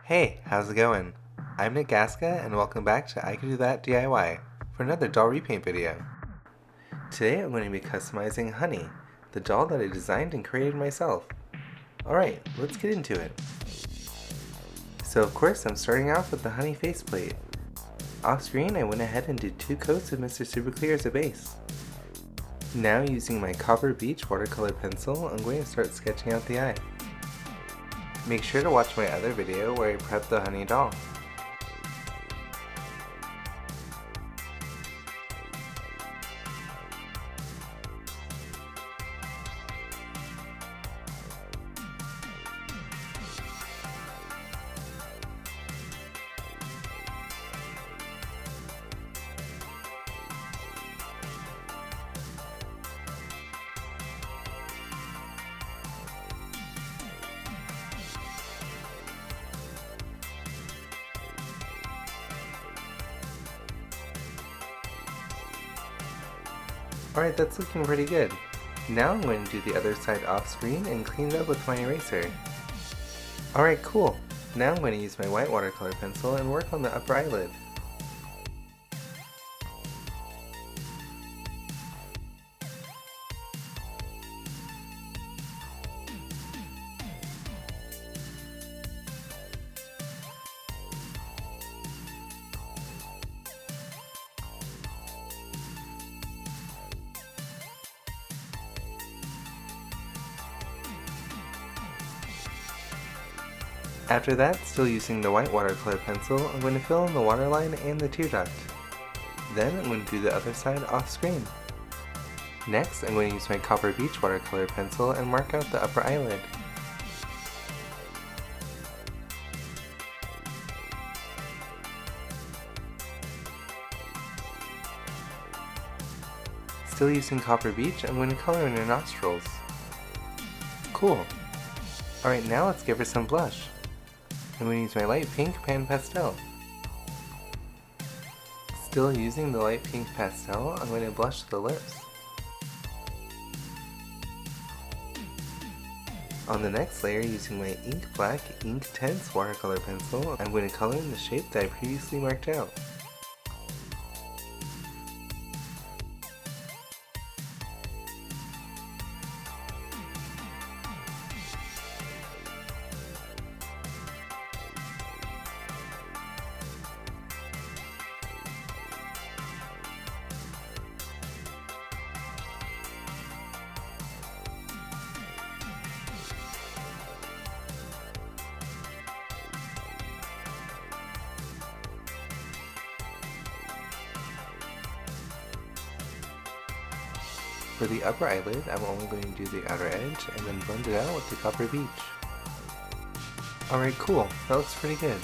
Hey, how's it going? I'm Nick Gaska and welcome back to I Can Do That DIY for another doll repaint video. Today I'm going to be customizing Honey, the doll that I designed and created myself. Alright, let's get into it. So of course I'm starting off with the Honey faceplate. Off screen I went ahead and did 2 coats of Mr. Super Clear as a base. Now using my Copper Beach watercolor pencil, I'm going to start sketching out the eye. Make sure to watch my other video where I prep the Honey doll. Alright, that's looking pretty good. Now I'm going to do the other side off screen and clean it up with my eraser. Alright, cool. Now I'm going to use my white watercolor pencil and work on the upper eyelid. After that, still using the white watercolor pencil, I'm going to fill in the waterline and the tear duct. Then I'm going to do the other side off screen. Next, I'm going to use my Copper Beach watercolor pencil and mark out the upper eyelid. Still using Copper Beach, I'm going to color in her nostrils. Cool. Alright, now let's give her some blush. I'm going to use my light pink pan pastel. Still using the light pink pastel, I'm going to blush the lips. On the next layer, using my ink black Ink Tense watercolor pencil, I'm going to color in the shape that I previously marked out. For the upper eyelid, I'm only going to do the outer edge and then blend it out with the Copper Beach. Alright, cool, that looks pretty good.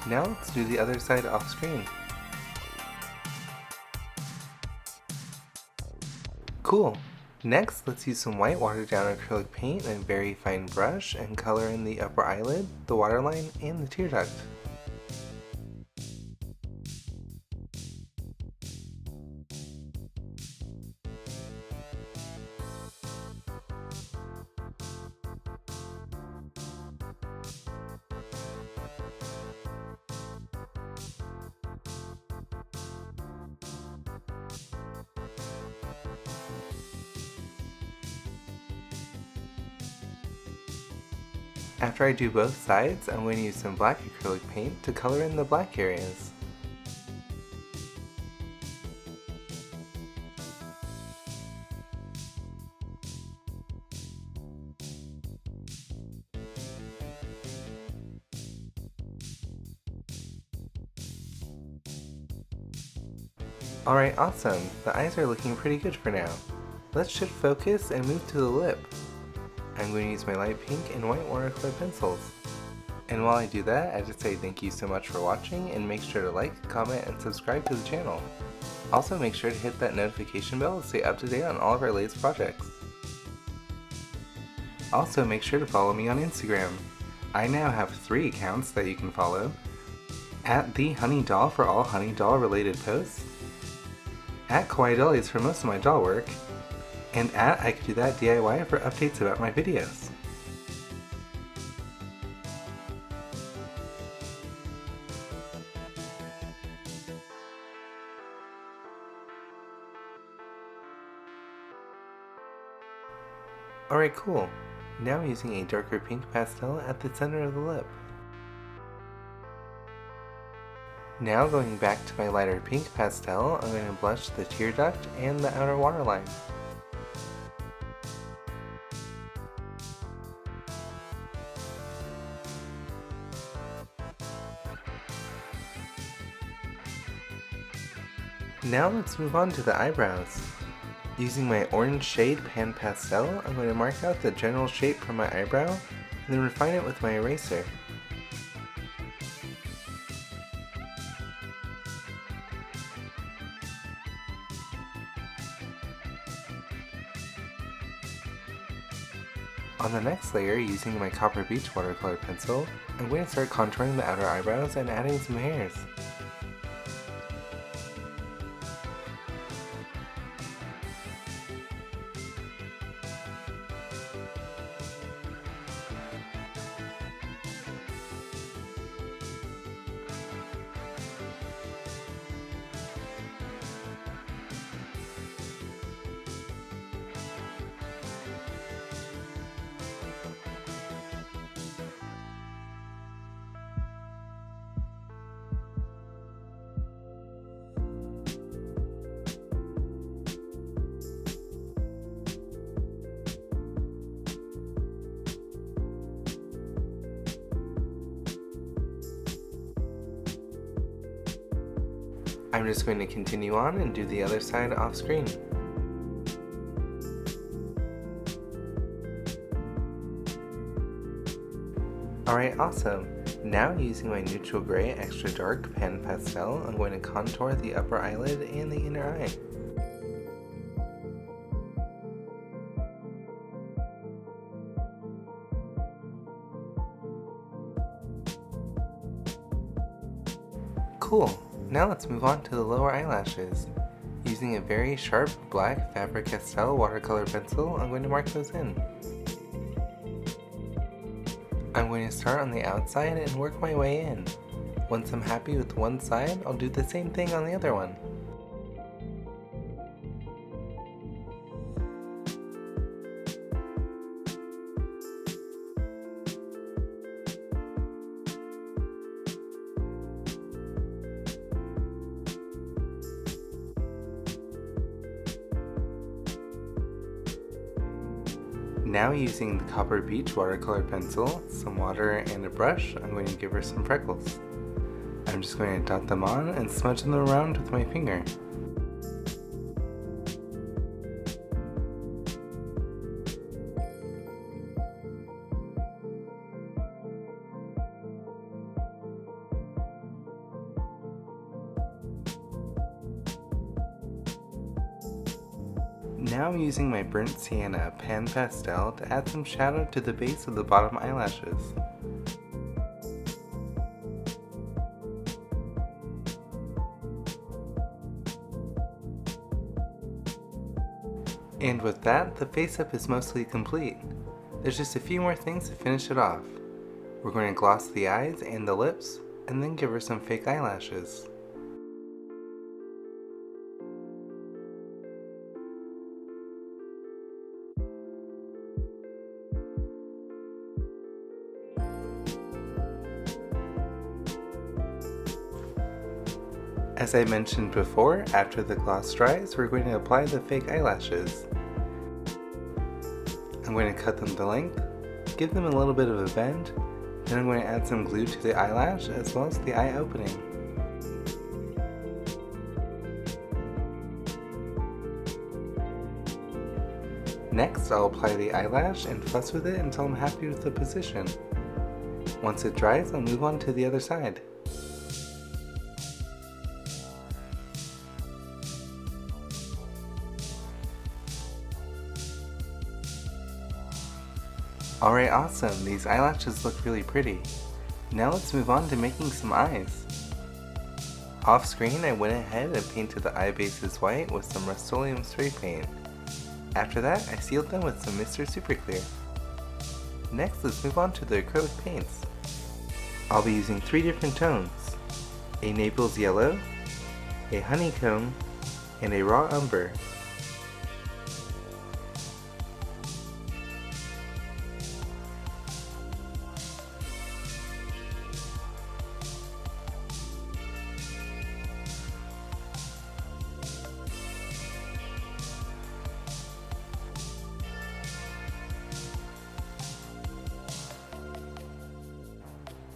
Now let's do the other side off screen. Cool! Next, let's use some white watered down acrylic paint and a very fine brush and color in the upper eyelid, the waterline, and the tear duct. After I do both sides, I'm going to use some black acrylic paint to color in the black areas. Alright, awesome! The eyes are looking pretty good for now. Let's shift focus and move to the lip. I'm going to use my light pink and white watercolor pencils. And while I do that, I just say thank you so much for watching and make sure to like, comment, and subscribe to the channel. Also make sure to hit that notification bell to stay up to date on all of our latest projects. Also make sure to follow me on Instagram. I now have 3 accounts that you can follow. At The Honey Doll for all Honey Doll related posts. At Kawaii Dollies for most of my doll work. And at I Can Do That DIY for updates about my videos. Alright, cool. Now I'm using a darker pink pastel at the center of the lip. Now going back to my lighter pink pastel, I'm going to blush the tear duct and the outer waterline. Now let's move on to the eyebrows. Using my orange shade pan pastel, I'm going to mark out the general shape for my eyebrow and then refine it with my eraser. On the next layer, using my Copper Beach watercolor pencil, I'm going to start contouring the outer eyebrows and adding some hairs. I'm just going to continue on and do the other side off screen. Alright, awesome. Now using my neutral gray extra dark pan pastel, I'm going to contour the upper eyelid and the inner eye. Cool. Now let's move on to the lower eyelashes. Using a very sharp black Faber-Castell watercolor pencil, I'm going to mark those in. I'm going to start on the outside and work my way in. Once I'm happy with one side, I'll do the same thing on the other one. Now using the Copper Beach watercolor pencil, some water, and a brush, I'm going to give her some freckles. I'm just going to dot them on and smudge them around with my finger. Now I'm using my burnt sienna pan pastel to add some shadow to the base of the bottom eyelashes. And with that, the face up is mostly complete. There's just a few more things to finish it off. We're going to gloss the eyes and the lips, and then give her some fake eyelashes. As I mentioned before, after the gloss dries, we're going to apply the fake eyelashes. I'm going to cut them to length, give them a little bit of a bend, then I'm going to add some glue to the eyelash as well as the eye opening. Next, I'll apply the eyelash and fuss with it until I'm happy with the position. Once it dries, I'll move on to the other side. Alright, awesome, these eyelashes look really pretty. Now let's move on to making some eyes. Off screen, I went ahead and painted the eye bases white with some Rust-Oleum spray paint. After that, I sealed them with some Mr. Super Clear. Next, let's move on to the acrylic paints. I'll be using 3 different tones: a Naples yellow, a honeycomb, and a raw umber.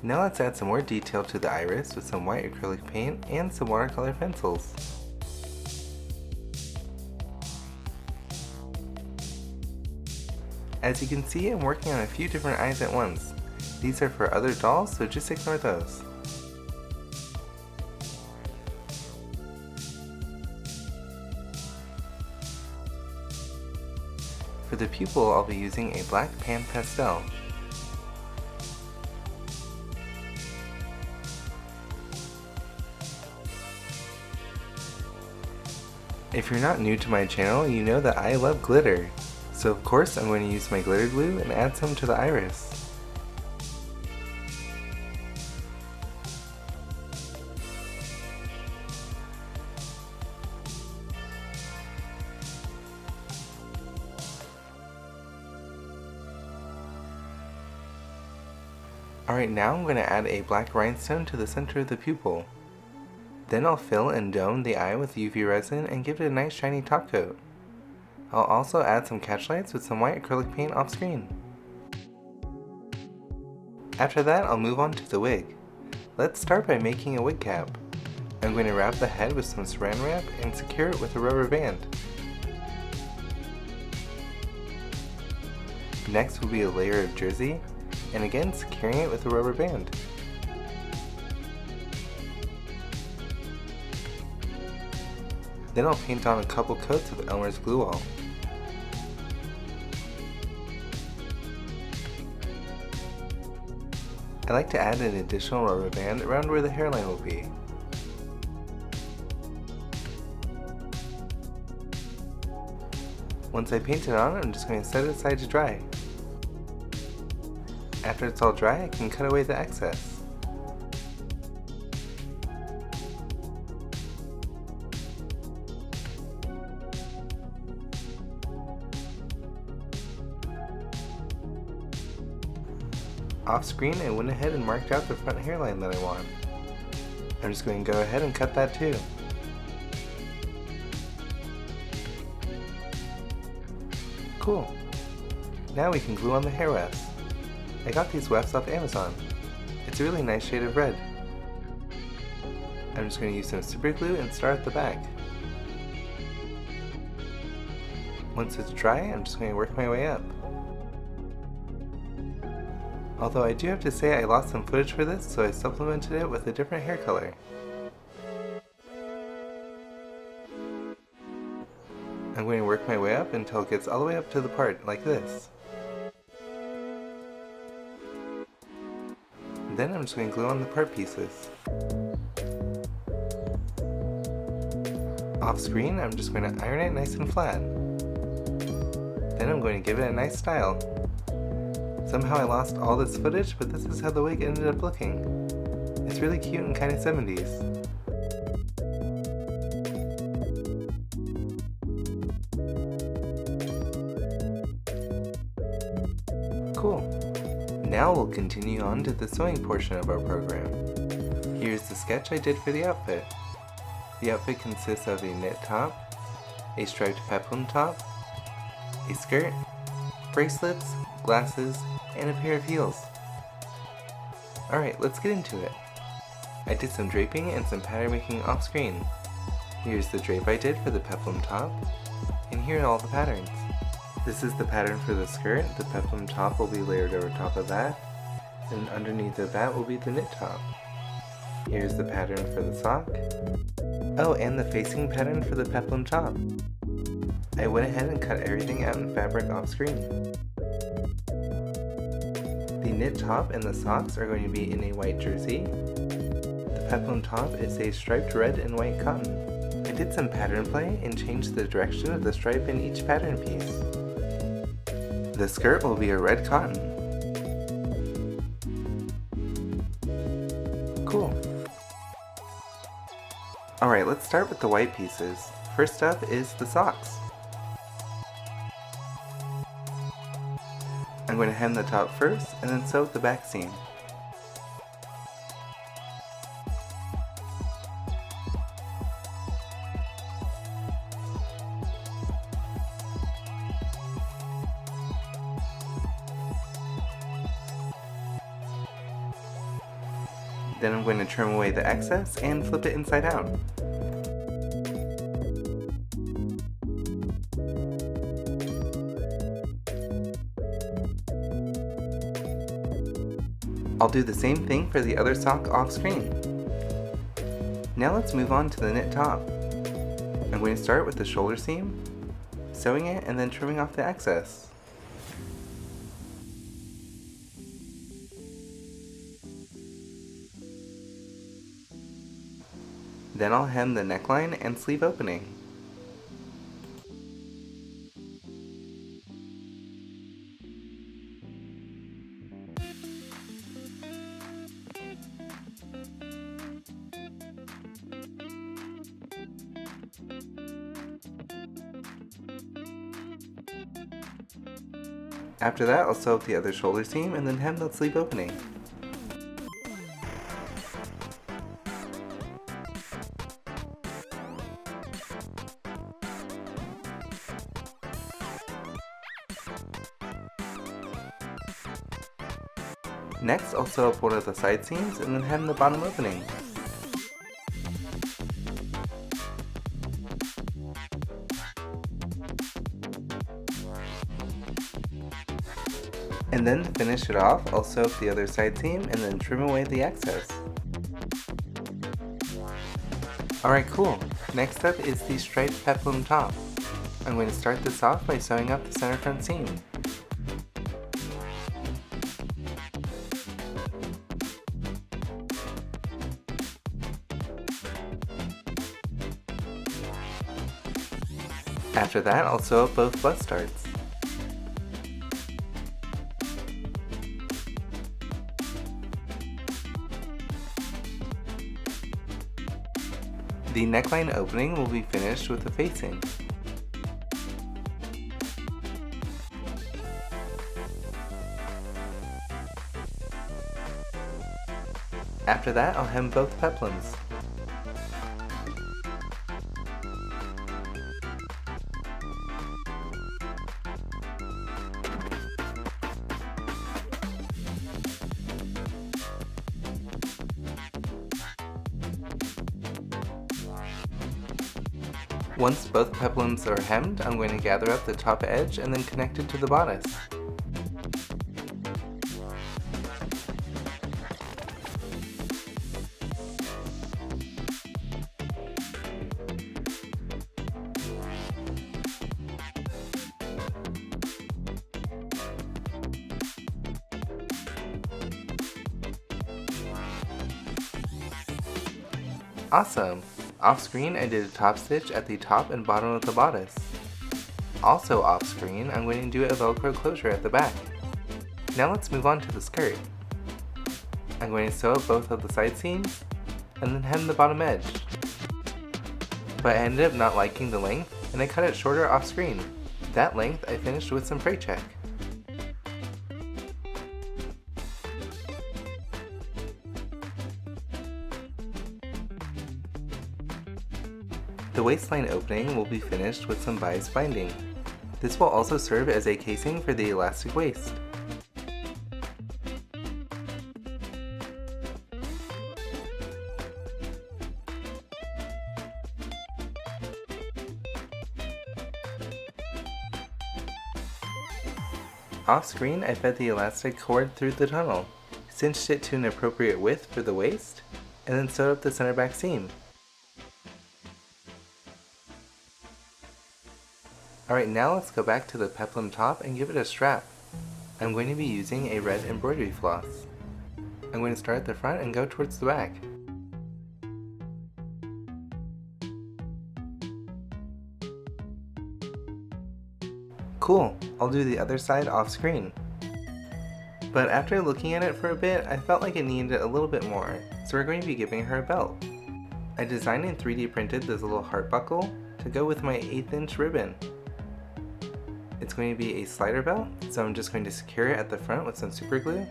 Now let's add some more detail to the iris with some white acrylic paint and some watercolor pencils. As you can see, I'm working on a few different eyes at once. These are for other dolls, so just ignore those. For the pupil, I'll be using a black pan pastel. If you're not new to my channel, you know that I love glitter. So of course I'm going to use my glitter glue and add some to the iris. Alright, now I'm going to add a black rhinestone to the center of the pupil. Then I'll fill and dome the eye with UV resin and give it a nice shiny top coat. I'll also add some catch lights with some white acrylic paint off screen. After that, I'll move on to the wig. Let's start by making a wig cap. I'm going to wrap the head with some saran wrap and secure it with a rubber band. Next will be a layer of jersey, and again securing it with a rubber band. Then I'll paint on a couple coats of Elmer's glue all. I like to add an additional rubber band around where the hairline will be. Once I paint it on, I'm just going to set it aside to dry. After it's all dry, I can cut away the excess. Off screen, I went ahead and marked out the front hairline that I want. I'm just going to go ahead and cut that too. Cool. Now we can glue on the hair wefts. I got these wefts off Amazon. It's a really nice shade of red. I'm just going to use some super glue and start at the back. Once it's dry, I'm just going to work my way up. Although I do have to say I lost some footage for this, so I supplemented it with a different hair color. I'm going to work my way up until it gets all the way up to the part like this. Then I'm just going to glue on the part pieces. Off screen, I'm just going to iron it nice and flat. Then I'm going to give it a nice style. Somehow I lost all this footage, but this is how the wig ended up looking. It's really cute and kind of 70s. Cool. Now we'll continue on to the sewing portion of our program. Here's the sketch I did for the outfit. The outfit consists of a knit top, a striped peplum top, a skirt, bracelets, glasses, and a pair of heels. Alright, let's get into it. I did some draping and some pattern making off screen. Here's the drape I did for the peplum top, and here are all the patterns. This is the pattern for the skirt. The peplum top will be layered over top of that, and underneath of that will be the knit top. Here's the pattern for the sock. Oh, and the facing pattern for the peplum top. I went ahead and cut everything out in fabric off screen. The knit top and the socks are going to be in a white jersey. The peplum top is a striped red and white cotton. I did some pattern play and changed the direction of the stripe in each pattern piece. The skirt will be a red cotton. Cool. Alright, let's start with the white pieces. First up is the socks. I'm going to hem the top first and then sew the back seam. Then I'm going to trim away the excess and flip it inside out. I'll do the same thing for the other sock off screen. Now let's move on to the knit top. I'm going to start with the shoulder seam, sewing it and then trimming off the excess. Then I'll hem the neckline and sleeve opening. After that, I'll sew up the other shoulder seam and then hem the sleeve opening. Next, I'll sew up one of the side seams and then hem the bottom opening. And then to finish it off, I'll sew up the other side seam and then trim away the excess. Alright, cool. Next up is the striped peplum top. I'm going to start this off by sewing up the center front seam. After that, I'll sew up both bust darts. The neckline opening will be finished with the facing. After that, I'll hem both peplums. Once both peplums are hemmed, I'm going to gather up the top edge and then connect it to the bodice. Awesome! Off screen, I did a top stitch at the top and bottom of the bodice. Also off screen, I'm going to do a Velcro closure at the back. Now let's move on to the skirt. I'm going to sew up both of the side seams and then hem the bottom edge. But I ended up not liking the length and I cut it shorter off screen. That length I finished with some fray check. The waistline opening will be finished with some bias binding. This will also serve as a casing for the elastic waist. Off screen, I fed the elastic cord through the tunnel, cinched it to an appropriate width for the waist, and then sewed up the center back seam. Alright, now let's go back to the peplum top and give it a strap. I'm going to be using a red embroidery floss. I'm going to start at the front and go towards the back. Cool, I'll do the other side off screen. But after looking at it for a bit, I felt like it needed a little bit more, so we're going to be giving her a belt. I designed and 3D printed this little heart buckle to go with my 1/8 inch ribbon. It's going to be a slider belt, so I'm just going to secure it at the front with some super glue.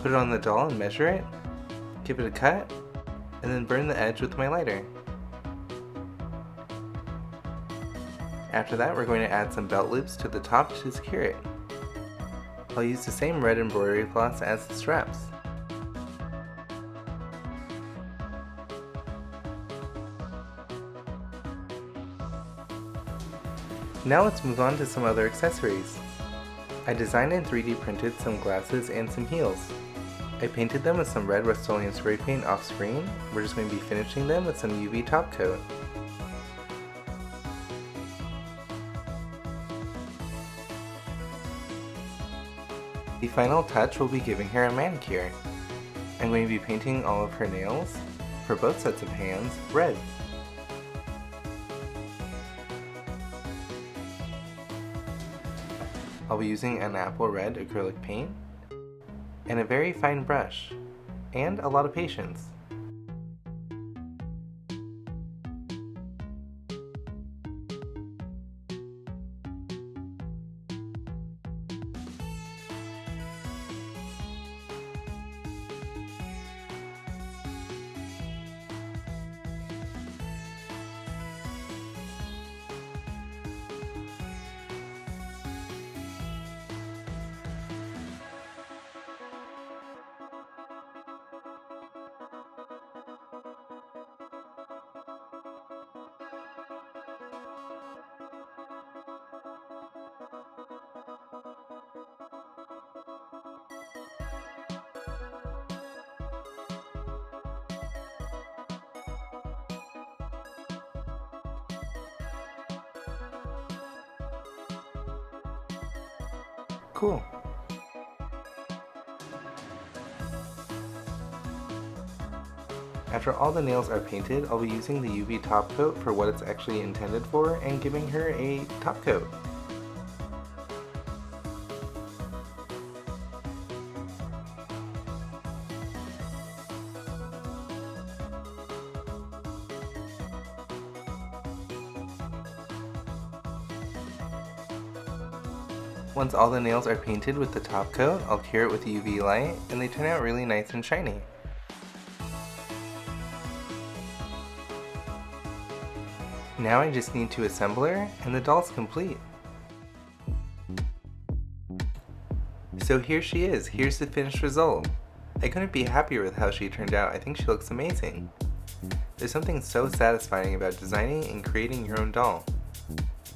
Put it on the doll and measure it. give it a cut, and then burn the edge with my lighter. After that, we're going to add some belt loops to the top to secure it. I'll use the same red embroidery floss as the straps. Now let's move on to some other accessories. I designed and 3D printed some glasses and some heels. I painted them with some red Rust-Oleum spray paint off screen. We're just going to be finishing them with some UV top coat. The final touch will be giving her a manicure. I'm going to be painting all of her nails, for both sets of hands, red. I'll be using an apple red acrylic paint, and a very fine brush, and a lot of patience. Cool. After all the nails are painted, I'll be using the UV top coat for what it's actually intended for and giving her a top coat. Once all the nails are painted with the top coat, I'll cure it with UV light, and they turn out really nice and shiny. Now I just need to assemble her, and the doll's complete. So here she is, here's the finished result. I couldn't be happier with how she turned out. I think she looks amazing. There's something so satisfying about designing and creating your own doll.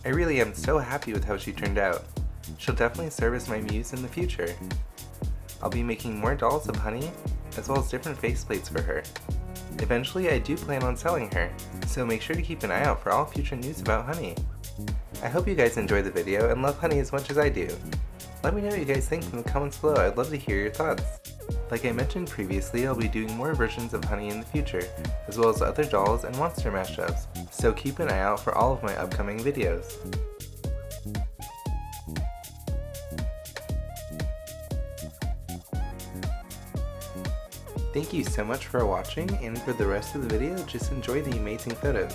I really am so happy with how she turned out. She'll definitely serve as my muse in the future. I'll be making more dolls of Honey, as well as different faceplates for her. Eventually I do plan on selling her, so make sure to keep an eye out for all future news about Honey. I hope you guys enjoyed the video and love Honey as much as I do. Let me know what you guys think in the comments below. I'd love to hear your thoughts. Like I mentioned previously, I'll be doing more versions of Honey in the future, as well as other dolls and monster mashups, so keep an eye out for all of my upcoming videos. Thank you so much for watching, and for the rest of the video, just enjoy the amazing photos.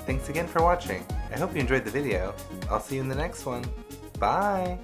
Thanks again for watching. I hope you enjoyed the video. I'll see you in the next one. Bye!